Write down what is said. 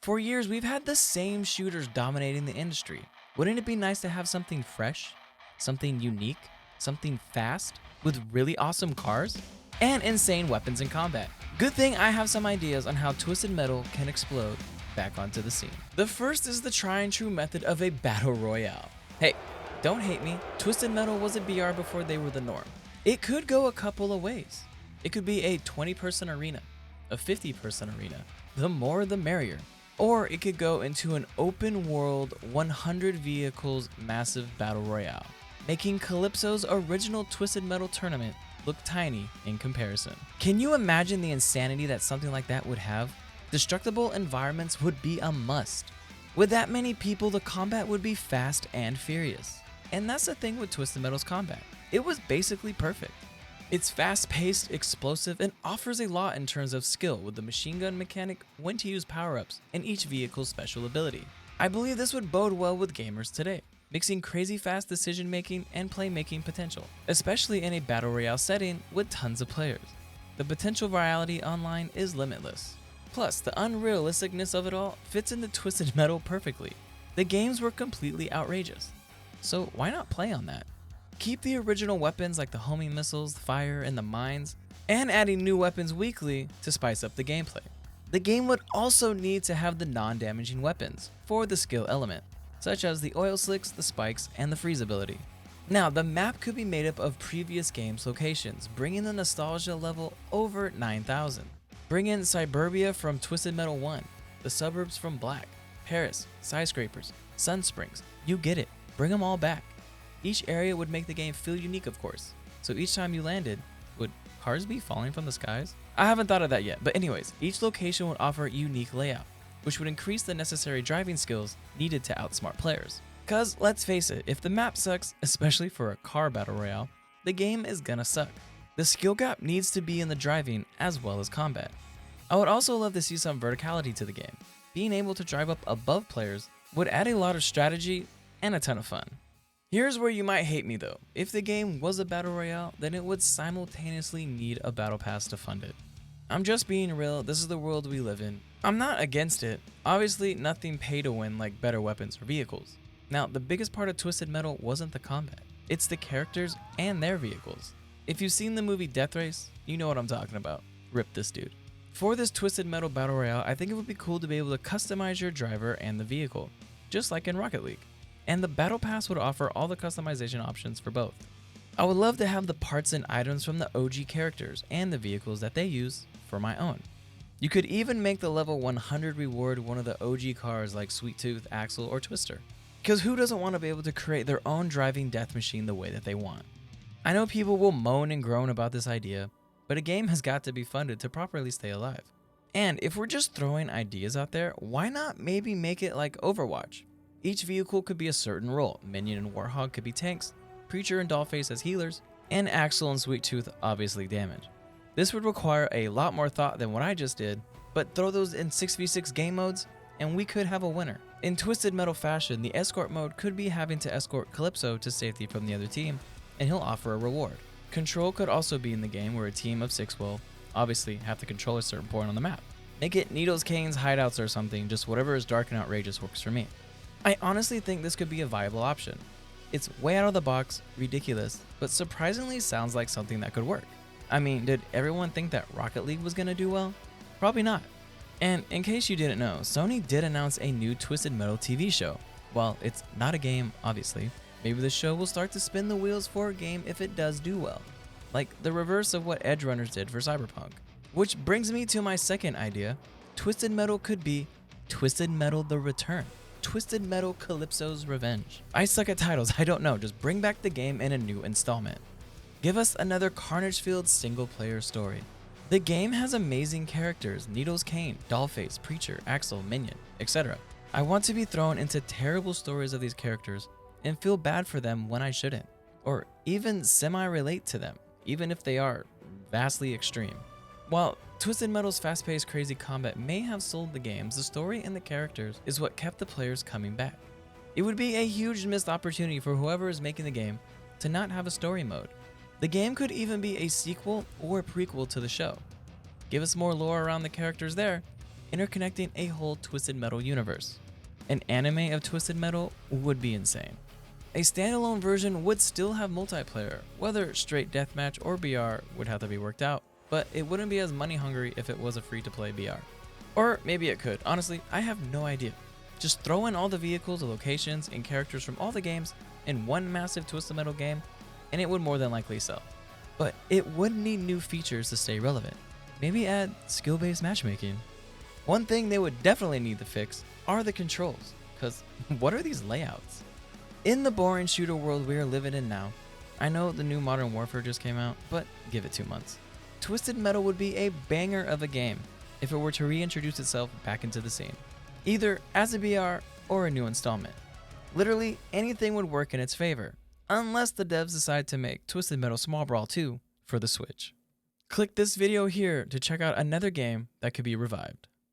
For years, we've had the same shooters dominating the industry. Wouldn't it be nice to have something fresh, something unique, something fast, with really awesome cars, and insane weapons in combat? Good thing I have some ideas on how Twisted Metal can explode back onto the scene. The first is the tried and true method of a battle royale. Hey, don't hate me, Twisted Metal was a BR before they were the norm. It could go a couple of ways. It could be a 20-person arena, a 50-person arena, the more the merrier. Or it could go into an open world 100 vehicles massive battle royale, making Calypso's original Twisted Metal tournament look tiny in comparison. Can you imagine the insanity that something like that would have? Destructible environments would be a must. With that many people, the combat would be fast and furious. And that's the thing with Twisted Metal's combat. It was basically perfect. It's fast-paced, explosive, and offers a lot in terms of skill with the machine gun mechanic, when to use power-ups, and each vehicle's special ability. I believe this would bode well with gamers today, mixing crazy fast decision-making and playmaking potential, especially in a battle royale setting with tons of players. The potential virality online is limitless. Plus, the unrealisticness of it all fits into Twisted Metal perfectly. The games were completely outrageous, so why not play on that? Keep the original weapons like the homing missiles, fire, and the mines, and adding new weapons weekly to spice up the gameplay. The game would also need to have the non-damaging weapons for the skill element, such as the oil slicks, the spikes, and the freeze ability. Now, the map could be made up of previous games' locations, bringing the nostalgia level over 9,000. Bring in Suburbia from Twisted Metal 1, the suburbs from Black, Paris, skyscrapers, Sun Springs, you get it, bring them all back. Each area would make the game feel unique, of course, so each time you landed, would cars be falling from the skies? I haven't thought of that yet, but anyways, each location would offer a unique layout, which would increase the necessary driving skills needed to outsmart players. Cause let's face it, if the map sucks, especially for a car battle royale, the game is gonna suck. The skill gap needs to be in the driving as well as combat. I would also love to see some verticality to the game. Being able to drive up above players would add a lot of strategy and a ton of fun. Here's where you might hate me though. If the game was a battle royale, then it would simultaneously need a battle pass to fund it. I'm just being real, this is the world we live in. I'm not against it. Obviously, nothing pay to win like better weapons or vehicles. Now, the biggest part of Twisted Metal wasn't the combat. It's the characters and their vehicles. If you've seen the movie Death Race, you know what I'm talking about. Rip this dude. For this Twisted Metal battle royale, I think it would be cool to be able to customize your driver and the vehicle, just like in Rocket League. And the Battle Pass would offer all the customization options for both. I would love to have the parts and items from the OG characters and the vehicles that they use for my own. You could even make the level 100 reward one of the OG cars like Sweet Tooth, Axel, or Twister. Because who doesn't want to be able to create their own driving death machine the way that they want? I know people will moan and groan about this idea, but a game has got to be funded to properly stay alive. And if we're just throwing ideas out there, why not maybe make it like Overwatch? Each vehicle could be a certain role. Minion and Warhog could be tanks, Preacher and Dollface as healers, and Axel and Sweet Tooth obviously damage. This would require a lot more thought than what I just did, but throw those in 6v6 game modes, and we could have a winner. In Twisted Metal fashion, the escort mode could be having to escort Calypso to safety from the other team, and he'll offer a reward. Control could also be in the game where a team of 6 will, obviously, have to control a certain point on the map. Make it Needles, Canes, Hideouts or something, just whatever is dark and outrageous works for me. I honestly think this could be a viable option. It's way out of the box, ridiculous, but surprisingly sounds like something that could work. I mean, did everyone think that Rocket League was gonna do well? Probably not. And in case you didn't know, Sony did announce a new Twisted Metal TV show. While it's not a game, obviously, maybe the show will start to spin the wheels for a game if it does do well. Like the reverse of what Edge Runners did for Cyberpunk. Which brings me to my second idea. Twisted Metal could be Twisted Metal The Return. Twisted Metal Calypso's Revenge. I suck at titles, I don't know, just bring back the game in a new installment. Give us another Carnage-filled single-player story. The game has amazing characters, Needles Kane, Dollface, Preacher, Axel, Minion, etc. I want to be thrown into terrible stories of these characters and feel bad for them when I shouldn't, or even semi-relate to them, even if they are vastly extreme. While Twisted Metal's fast-paced crazy combat may have sold the games, the story and the characters is what kept the players coming back. It would be a huge missed opportunity for whoever is making the game to not have a story mode. The game could even be a sequel or prequel to the show. Give us more lore around the characters there, interconnecting a whole Twisted Metal universe. An anime of Twisted Metal would be insane. A standalone version would still have multiplayer, whether straight deathmatch or BR would have to be worked out, but it wouldn't be as money hungry if it was a free-to-play BR. Or maybe it could, honestly, I have no idea. Just throw in all the vehicles, locations, and characters from all the games in one massive Twisted Metal game, and it would more than likely sell. But it would need new features to stay relevant. Maybe add skill-based matchmaking. One thing they would definitely need to fix are the controls, because what are these layouts? In the boring shooter world we are living in now, I know the new Modern Warfare just came out, but give it 2 months. Twisted Metal would be a banger of a game if it were to reintroduce itself back into the scene, either as a BR or a new installment. Literally anything would work in its favor, unless the devs decide to make Twisted Metal Small Brawl 2 for the Switch. Click this video here to check out another game that could be revived.